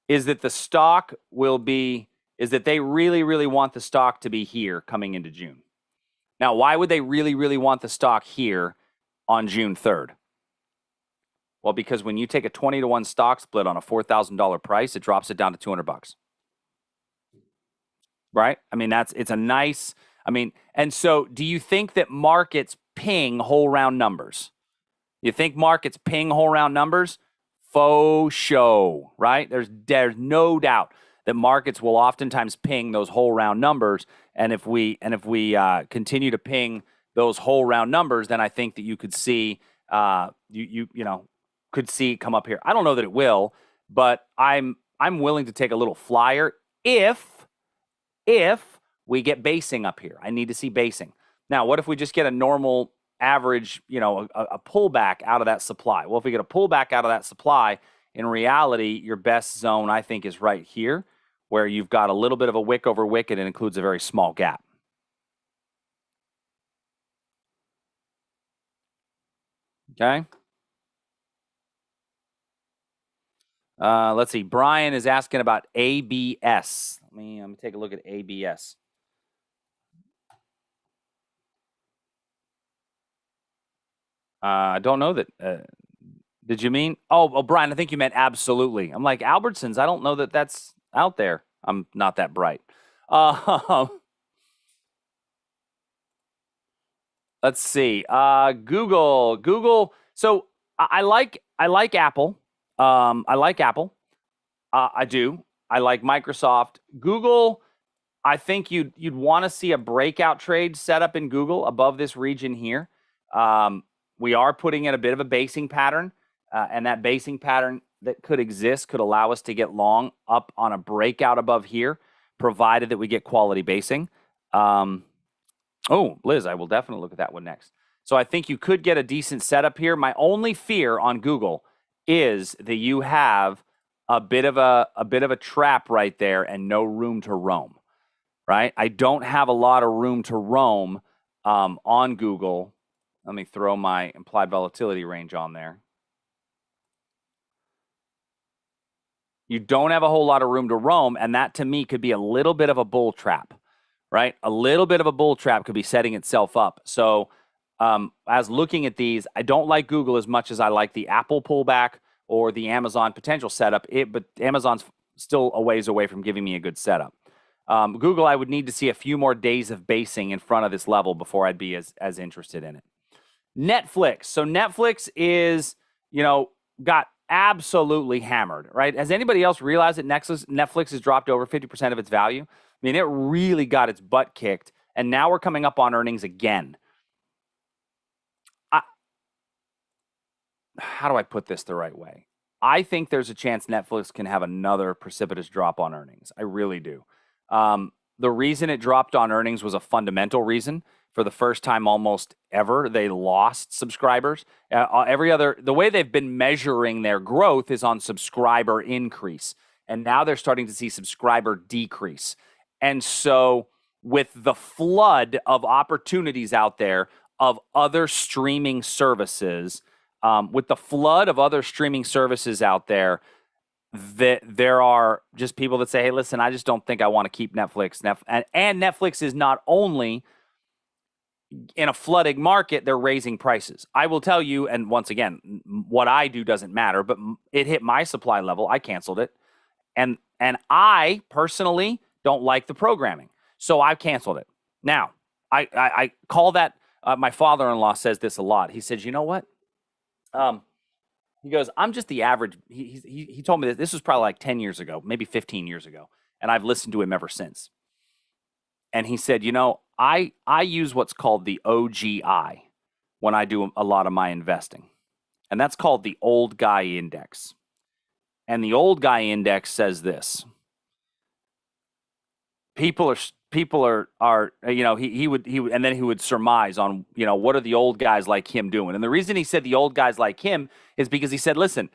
Is that the stock is that they really, really want the stock to be here coming into June. Now, why would they really, really want the stock here on June 3rd? Well, because when you take a 20-to-1 stock split on a $4,000 price, it drops it down to $200. Right? I mean, it's a nice, and so do you think that markets ping whole round numbers? You think markets ping whole round numbers? Faux show, right? There's no doubt that markets will oftentimes ping those whole round numbers. And if we continue to ping those whole round numbers, then I think that you could see, could see it come up here. I don't know that it will, but I'm willing to take a little flyer if we get basing up here. I need to see basing. Now, what if we just get a normal average, a pullback out of that supply? Well, if we get a pullback out of that supply, in reality, your best zone, I think, is right here, where you've got a little bit of a wick over wick, and it includes a very small gap. Okay. Let's see. Brian is asking about ABS. Let me take a look at ABS. I don't know that. Did you mean? Oh, Brian, I think you meant absolutely. I'm like, Albertsons, I don't know that that's out there. I'm not that bright. Let's see. Google. So I like Apple. I like Apple. I do. I like Microsoft. Google, I think you'd want to see a breakout trade set up in Google above this region here. We are putting in a bit of a basing pattern, and that basing pattern that could exist could allow us to get long up on a breakout above here, provided that we get quality basing. Liz, I will definitely look at that one next. So I think you could get a decent setup here. My only fear on Google is that you have a bit of a trap right there and no room to roam. Right? I don't have a lot of room to roam on Google. Let me throw my implied volatility range on there. You don't have a whole lot of room to roam, and that to me could be a little bit of a bull trap, right? A little bit of a bull trap could be setting itself up. So as looking at these, I don't like Google as much as I like the Apple pullback or the Amazon potential setup, but Amazon's still a ways away from giving me a good setup. Google, I would need to see a few more days of basing in front of this level before I'd be as interested in it. Netflix. So Netflix is, got absolutely hammered, right? Has anybody else realized that Netflix has dropped over 50% of its value? I mean, it really got its butt kicked, and now we're coming up on earnings again. How do I put this the right way? I think there's a chance Netflix can have another precipitous drop on earnings. I really do. The reason it dropped on earnings was a fundamental reason. For the first time almost ever, they lost subscribers. The way they've been measuring their growth is on subscriber increase. And now they're starting to see subscriber decrease. And so with the flood of opportunities out there of other streaming services, out there, that there are just people that say, hey, listen, I just don't think I want to keep Netflix. And Netflix is not only in a flooding market, they're raising prices. I will tell you, and once again, what I do doesn't matter, but it hit my supply level. I canceled it. And I personally don't like the programming. So I canceled it. Now, I call that, my father-in-law says this a lot. He says, you know what? He goes, I'm just the average. He told me this was probably like 10 years ago, maybe 15 years ago. And I've listened to him ever since. And he said, I use what's called the OGI when I do a lot of my investing. And that's called the old guy index. And the old guy index says this. People are he would and then he would surmise on, what are the old guys like him doing? And the reason he said the old guys like him is because he said, listen,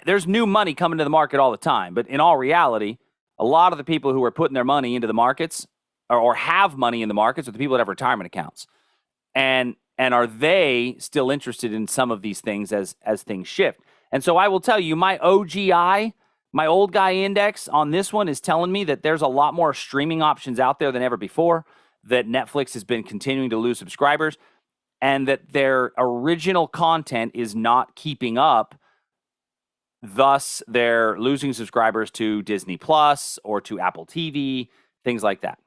there's new money coming to the market all the time. But in all reality, a lot of the people who are putting their money into the markets or have money in the markets are the people that have retirement accounts. And are they still interested in some of these things as things shift? And so I will tell you, my OGI, my old guy index on this one is telling me that there's a lot more streaming options out there than ever before, that Netflix has been continuing to lose subscribers, and that their original content is not keeping up. Thus, they're losing subscribers to Disney Plus or to Apple TV, things like that.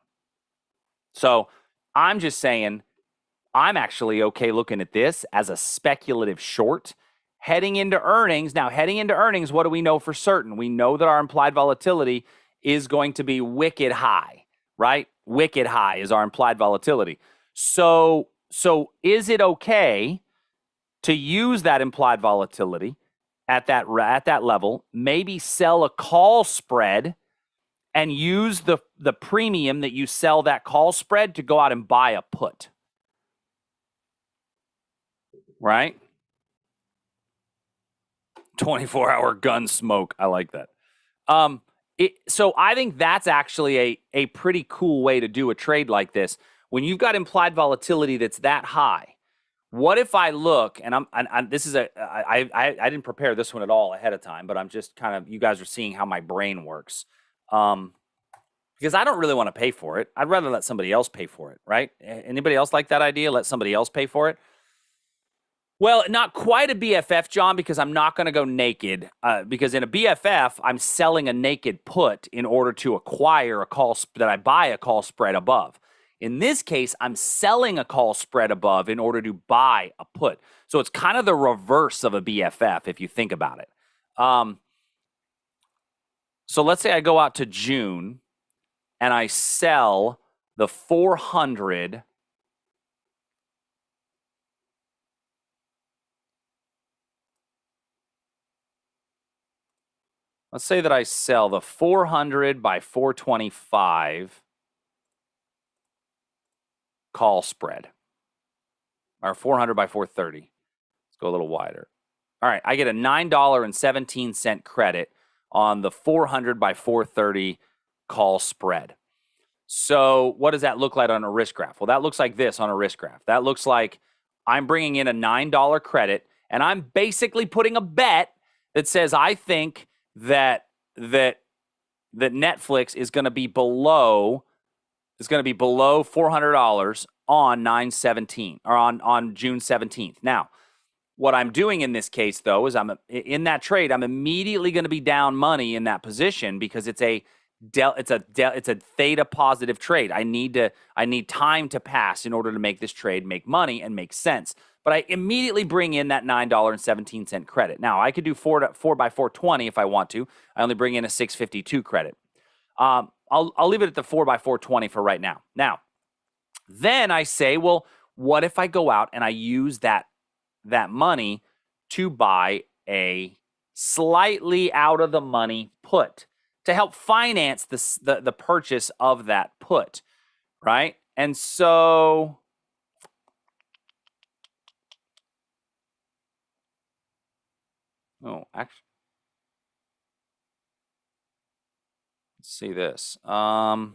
So I'm just saying, I'm actually okay looking at this as a speculative short heading into earnings. Now, heading into earnings, what do we know for certain? We know that our implied volatility is going to be wicked high, right? Wicked high is our implied volatility. So is it okay to use that implied volatility at that level, maybe sell a call spread and use the premium that you sell that call spread to go out and buy a put? Right? 24-hour gun smoke. I like that. So I think that's actually a pretty cool way to do a trade like this. When you've got implied volatility that's that high, what if I look, and I didn't prepare this one at all ahead of time, but I'm just kind of, you guys are seeing how my brain works. Because I don't really want to pay for it. I'd rather let somebody else pay for it, right? Anybody else like that idea? Let somebody else pay for it? Well, not quite a BFF, John, because I'm not going to go naked. Because in a BFF, I'm selling a naked put in order to acquire a call that I buy a call spread above. In this case, I'm selling a call spread above in order to buy a put. So it's kind of the reverse of a BFF if you think about it. So let's say I go out to June and I sell the 400. Let's say that I sell the 400 by 425 call spread, or 400 by 430. Let's go a little wider. All right, I get a $9.17 credit on the 400 by 430 call spread. So what does that look like on a risk graph? Well, that looks like this on a risk graph. That looks like I'm bringing in a $9 credit, and I'm basically putting a bet that says I think that Netflix is going to be below $400 on 9/17 or on June 17th. Now, what I'm doing in this case, though, is I'm in that trade. I'm immediately going to be down money in that position because it's a it's a theta positive trade. I need time to pass in order to make this trade make money and make sense. But I immediately bring in that $9.17 credit. Now I could do 4 by 420 if I want to. I only bring in a 652 credit. I'll leave it at the 4 by 420 for right now. Now, then I say, well, what if I go out and I use that money to buy a slightly out of the money put to help finance the purchase of that put, right? And so actually, let's see this. Yeah,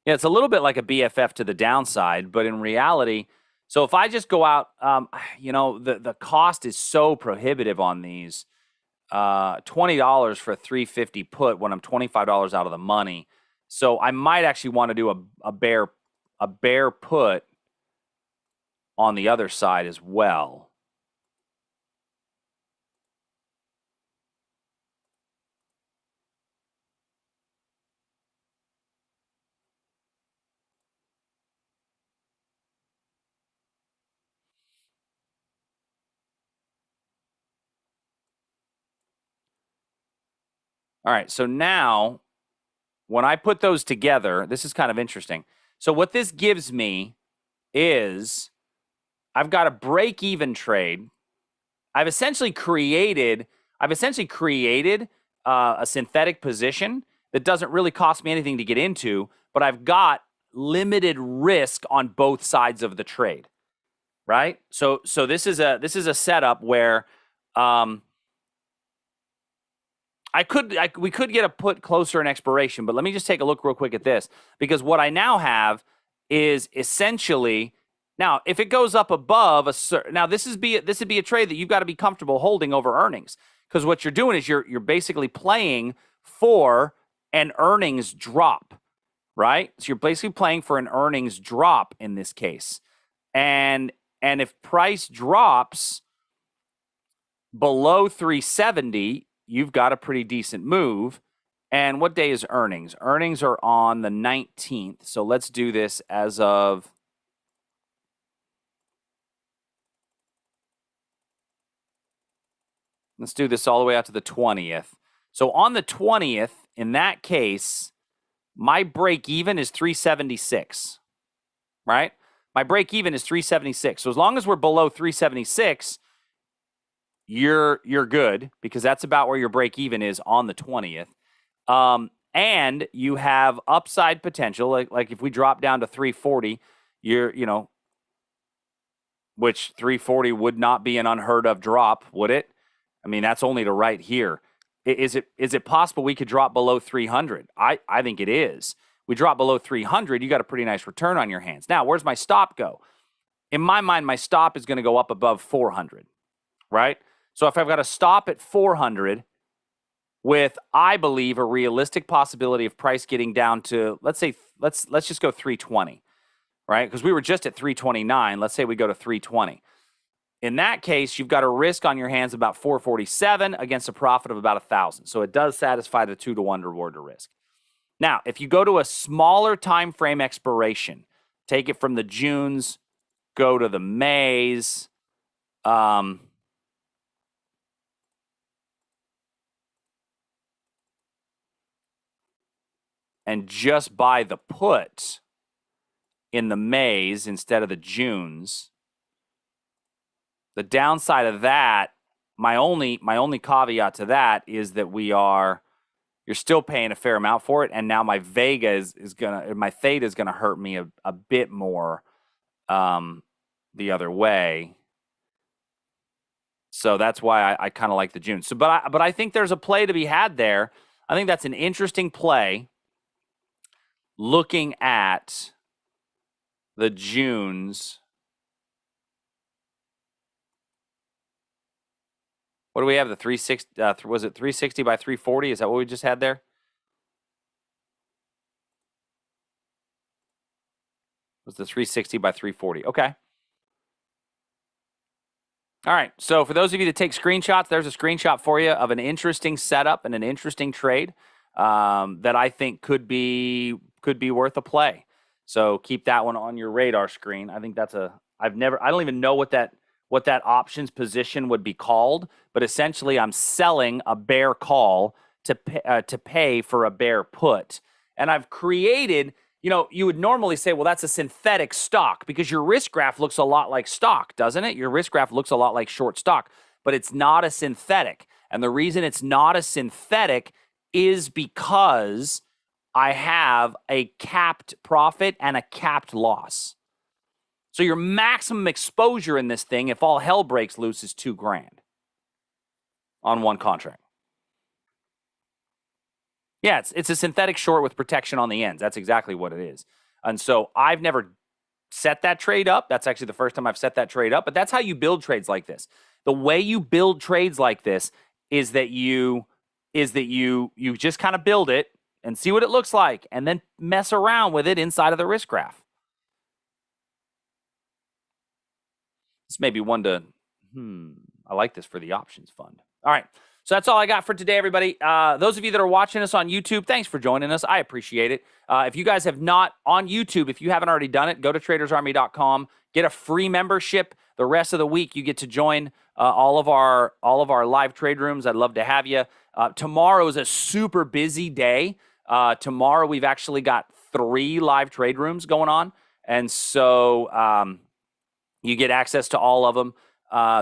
it's a little bit like a BFF to the downside, but in reality, so if I just go out, the cost is so prohibitive on these. $20 for a 350 put when I'm $25 out of the money. So I might actually want to do a bear put on the other side as well. All right, so now when I put those together, this is kind of interesting. So what this gives me is I've got a break-even trade. I've essentially created a synthetic position that doesn't really cost me anything to get into, but I've got limited risk on both sides of the trade, right? So this is a setup where we could get a put closer in expiration, but let me just take a look real quick at this, because what I now have is essentially, now if it goes up above a certain, now this would be a trade that you've got to be comfortable holding over earnings, because what you're doing is you're basically playing for an earnings drop, right? So you're basically playing for an earnings drop in this case, and if price drops below 370, you've got a pretty decent move. And what day is earnings? Earnings are on the 19th. So let's do this as of, let's do this all the way out to the 20th. So on the 20th, in that case, my break even is 376, right? My break even is 376. So as long as we're below 376, you're good, because that's about where your break even is on the 20th. And you have upside potential. Like if we drop down to 340, which 340 would not be an unheard of drop, would it? I mean, that's only to right here. Is it possible we could drop below 300? I think it is. We drop below 300, you got a pretty nice return on your hands. Now, where's my stop go? In my mind, my stop is going to go up above 400, right? So if I've got a stop at 400 with, I believe, a realistic possibility of price getting down to, let's just go 320, right? Because we were just at 329. Let's say we go to 320. In that case, you've got a risk on your hands about 447 against a profit of about 1,000. So it does satisfy the 2-to-1 reward to risk. Now, if you go to a smaller time frame expiration, take it from the Junes, go to the Mays, and just buy the put in the Mays instead of the Junes. The downside of that, my only caveat to that is that you're still paying a fair amount for it, and now my Vega my theta is gonna hurt me a bit more the other way. So that's why I kind of like the Junes. So, but I think there's a play to be had there. I think that's an interesting play. Looking at the Junes, what do we have? The 360, was it 360 by 340? Is that what we just had there? Was the 360 by 340? Okay. All right. So for those of you that take screenshots, there's a screenshot for you of an interesting setup and an interesting trade. that I think could be worth a play. So keep that one on your radar screen. I think that's I don't even know what that options position would be called, but essentially I'm selling a bear call to pay for a bear put. And I've created, you would normally say, well, that's a synthetic stock because your risk graph looks a lot like stock, doesn't it? Your risk graph looks a lot like short stock, but it's not a synthetic. And the reason it's not a synthetic is because I have a capped profit and a capped loss. So your maximum exposure in this thing, if all hell breaks loose, is $2,000 on one contract. Yeah, it's a synthetic short with protection on the ends. That's exactly what it is. And so I've never set that trade up. That's actually the first time I've set that trade up. But that's how you build trades like this. The way you build trades like this is that you just kind of build it and see what it looks like, and then mess around with it inside of the risk graph. This may be one to, I like this for the options fund. All right. So that's all I got for today, everybody. Those of you that are watching us on YouTube, thanks for joining us. I appreciate it. If you guys have not on YouTube, if you haven't already done it, go to tradersarmy.com, get a free membership. The rest of the week, you get to join all of our live trade rooms. I'd love to have you. Tomorrow is a super busy day. Tomorrow we've actually got 3 live trade rooms going on, and so you get access to all of them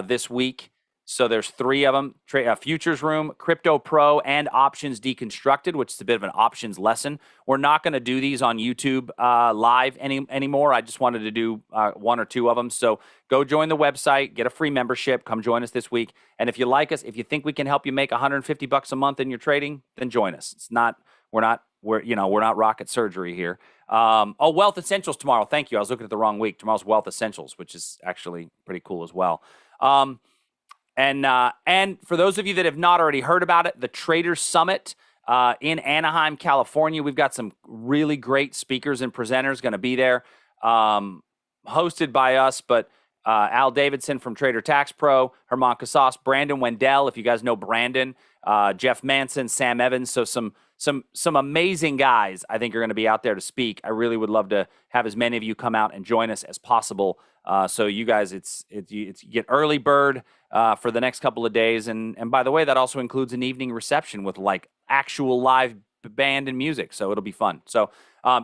this week. So there's 3 of them: Futures Room, Crypto Pro, and Options Deconstructed, which is a bit of an options lesson. We're not going to do these on YouTube live anymore. I just wanted to do 1 or 2 of them. So go join the website, get a free membership, come join us this week. And if you like us, if you think we can help you make $150 a month in your trading, then join us. We're not rocket surgery here. Wealth Essentials tomorrow. Thank you. I was looking at the wrong week. Tomorrow's Wealth Essentials, which is actually pretty cool as well. And for those of you that have not already heard about it, the Traders Summit in Anaheim, California, we've got some really great speakers and presenters going to be there, hosted by us, but Al Davidson from Trader Tax Pro, Herman Casas, Brandon Wendell, if you guys know Brandon, Jeff Manson, Sam Evans. So some amazing guys I think are going to be out there to speak. I really would love to have as many of you come out and join us as possible. So you guys, you get early bird for the next couple of days. And by the way, that also includes an evening reception with like actual live band and music. So it'll be fun. So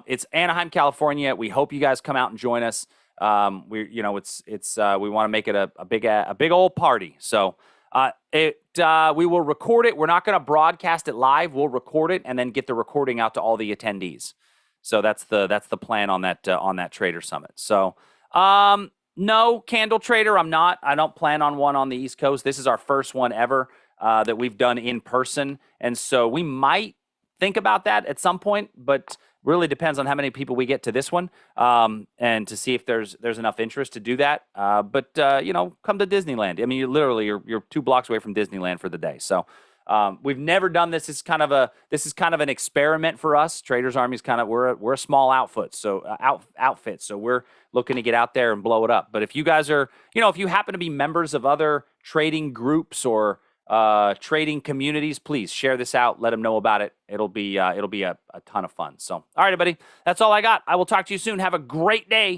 it's Anaheim, California. We hope you guys come out and join us. We want to make it a big old party. So we will record it. We're not going to broadcast it live. We'll record it and then get the recording out to all the attendees. So that's the plan on that Trader Summit. So no, Candle Trader, I don't plan on one on the East Coast. This is our first one ever that we've done in person, and so we might think about that at some point, but really depends on how many people we get to this one, and to see if there's enough interest to do that. But come to Disneyland. I mean, you're 2 blocks away from Disneyland for the day. So we've never done this. This is kind of an experiment for us. Traders Army's we're a small outfit, so we're looking to get out there and blow it up. But if you guys are, if you happen to be members of other trading groups or trading communities, please share this out. Let them know about it. It'll be a ton of fun. So, all right, everybody, that's all I got. I will talk to you soon. Have a great day.